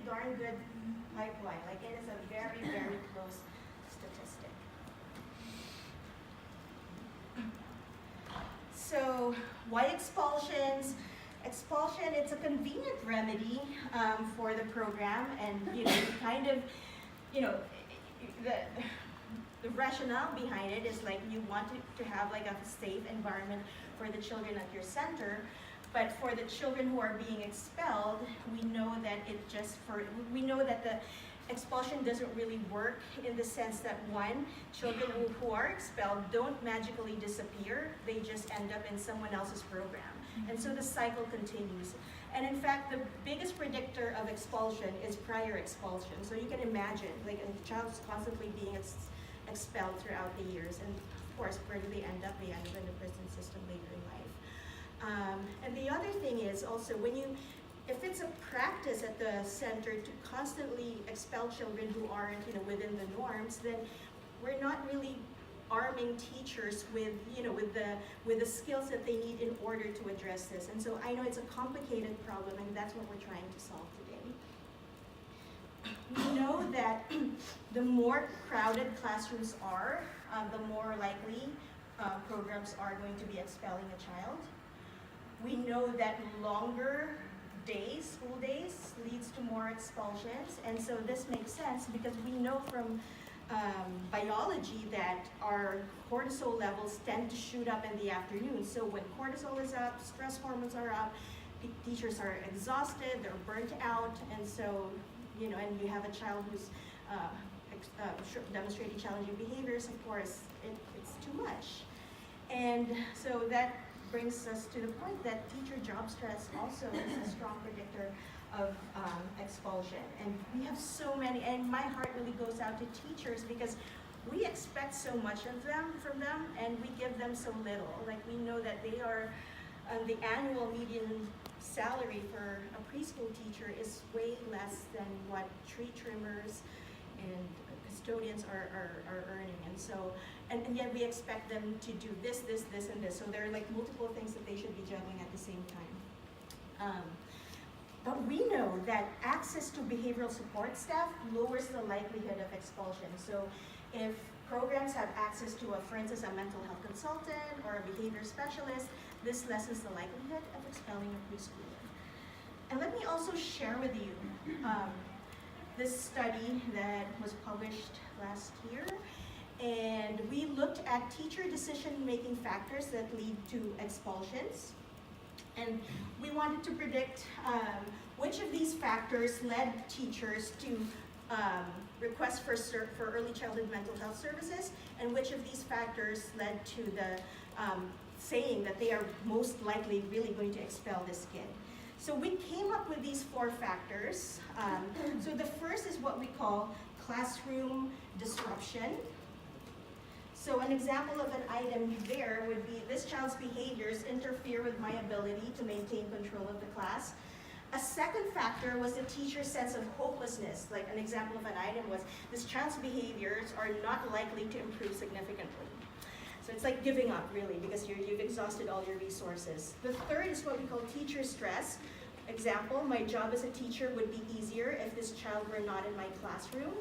darn good pipeline. Like it is a very, very close statistic. So why expulsions? Expulsion, it's a convenient remedy for the program, and kind of, the rationale behind it is like you want to have like a safe environment for the children at your center. But for the children who are being expelled, we know that the expulsion doesn't really work in the sense that one, children who are expelled don't magically disappear, they just end up in someone else's program. And so the cycle continues. And in fact, the biggest predictor of expulsion is prior expulsion. So you can imagine, like a child's constantly being expelled throughout the years, and of course, where do they end up? They end up in the prison system later in life. And the other thing is also if it's a practice at the center to constantly expel children who aren't, within the norms, then we're not really arming teachers with the skills that they need in order to address this. And so I know it's a complicated problem, and that's what we're trying to solve today. We know that the more crowded classrooms are, the more likely programs are going to be expelling a child. We know that longer school days leads to more expulsions, and so this makes sense because we know from biology that our cortisol levels tend to shoot up in the afternoon. So when cortisol is up, stress hormones are up, teachers are exhausted, they're burnt out, and so, and you have a child who's demonstrating challenging behaviors, of course, it's too much. And so that brings us to the point that teacher job stress also is a strong predictor of expulsion. And we have so many, and my heart really goes out to teachers because we expect so much from them, and we give them so little. Like we know that they are, the annual median salary for a preschool teacher is way less than what tree trimmers and custodians are earning. And so, and yet we expect them to do this, and this. So there are like multiple things that they should be juggling at the same time. But we know that access to behavioral support staff lowers the likelihood of expulsion. So if programs have access to, for instance, a mental health consultant or a behavior specialist, this lessens the likelihood of expelling a preschooler. And let me also share with you this study that was published last year. And we looked at teacher decision-making factors that lead to expulsions. And we wanted to predict which of these factors led teachers to request for early childhood mental health services, and which of these factors led to the saying that they are most likely really going to expel this kid. So we came up with these 4 factors. So the first is what we call classroom disruption. So an example of an item there would be, this child's behaviors interfere with my ability to maintain control of the class. A second factor was the teacher's sense of hopelessness. Like an example of an item was, this child's behaviors are not likely to improve significantly. So it's like giving up, really, because you've exhausted all your resources. The third is what we call teacher stress. Example, my job as a teacher would be easier if this child were not in my classroom.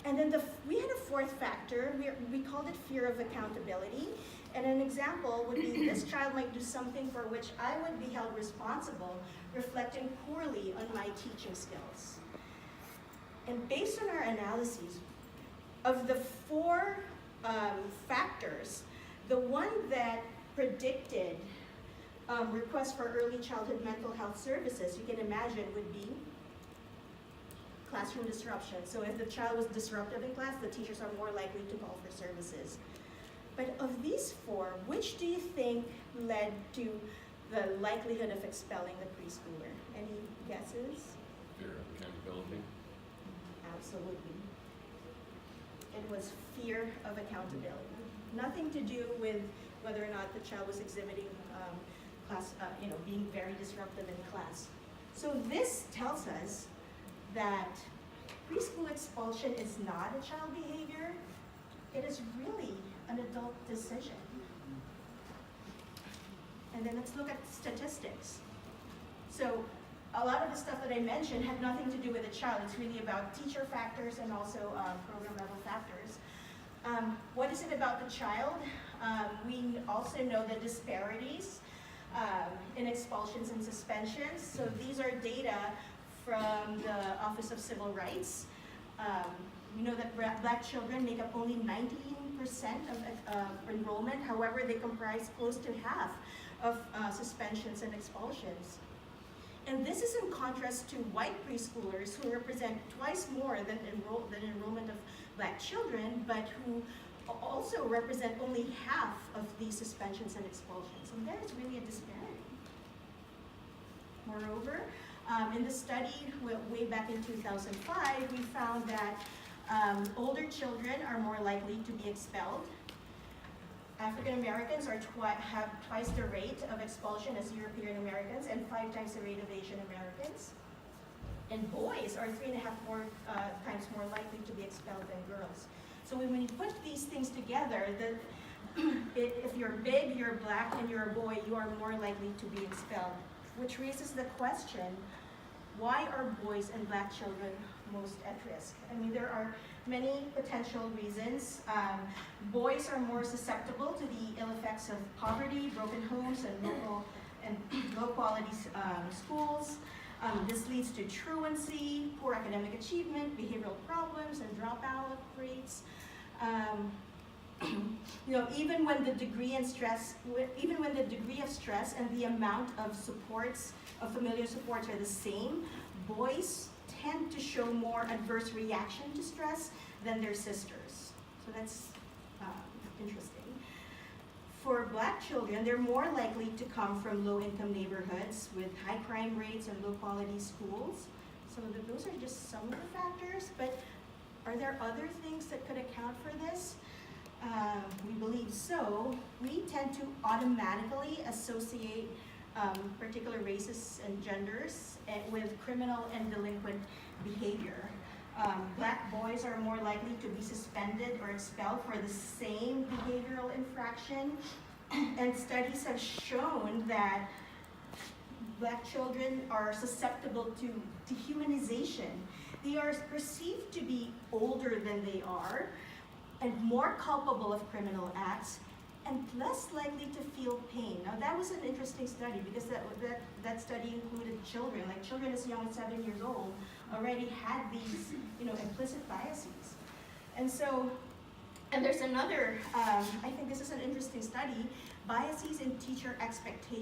And then we had a 4th factor. We called it fear of accountability. And an example would be, this child might do something for which I would be held responsible, reflecting poorly on my teaching skills. And based on our analyses, of the 4 factors, the one that predicted requests for early childhood mental health services, you can imagine, would be classroom disruption. So if the child was disruptive in class, the teachers are more likely to call for services. But of these 4, which do you think led to the likelihood of expelling the preschooler? Any guesses? Fear of accountability. Absolutely. It was fear of accountability. Nothing to do with whether or not the child was exhibiting being very disruptive in class. So this tells us that preschool expulsion is not a child behavior. It is really an adult decision. And then let's look at statistics. So a lot of the stuff that I mentioned had nothing to do with the child. It's really about teacher factors and also program level factors. What is it about the child? We also know the disparities in expulsions and suspensions. So these are data from the Office of Civil Rights. We know that Black children make up only 19% of enrollment. However, they comprise close to half of suspensions and expulsions. And this is in contrast to white preschoolers who represent twice more than enrollment of Black children, but who also represent only half of these suspensions and expulsions. And there is really a disparity. Moreover, in the study way back in 2005, we found that older children are more likely to be expelled. African Americans have twice the rate of expulsion as European Americans and 5 times the rate of Asian Americans. And boys are 3.5 times more likely to be expelled than girls. So when you put these things together, if you're big, you're Black, and you're a boy, you are more likely to be expelled. Which raises the question, why are boys and Black children most at risk? I mean, there are many potential reasons. Boys are more susceptible to the ill effects of poverty, broken homes, and low quality schools. This leads to truancy, poor academic achievement, behavioral problems, and dropout rates. Even when the degree of stress and the amount of familiar supports are the same, boys tend to show more adverse reaction to stress than their sisters. So that's interesting. For Black children, they're more likely to come from low-income neighborhoods with high crime rates and low-quality schools. So those are just some of the factors, but are there other things that could account for this? We believe so. We tend to automatically associate particular races and genders with criminal and delinquent behavior. Black boys are more likely to be suspended or expelled for the same behavioral infraction. And studies have shown that Black children are susceptible to dehumanization. They are perceived to be older than they are and more culpable of criminal acts and less likely to feel pain. Now that was an interesting study because that study included children, like children as young as 7 years old already had these implicit biases. And there's another, I think this is an interesting study, biases in teacher expectations.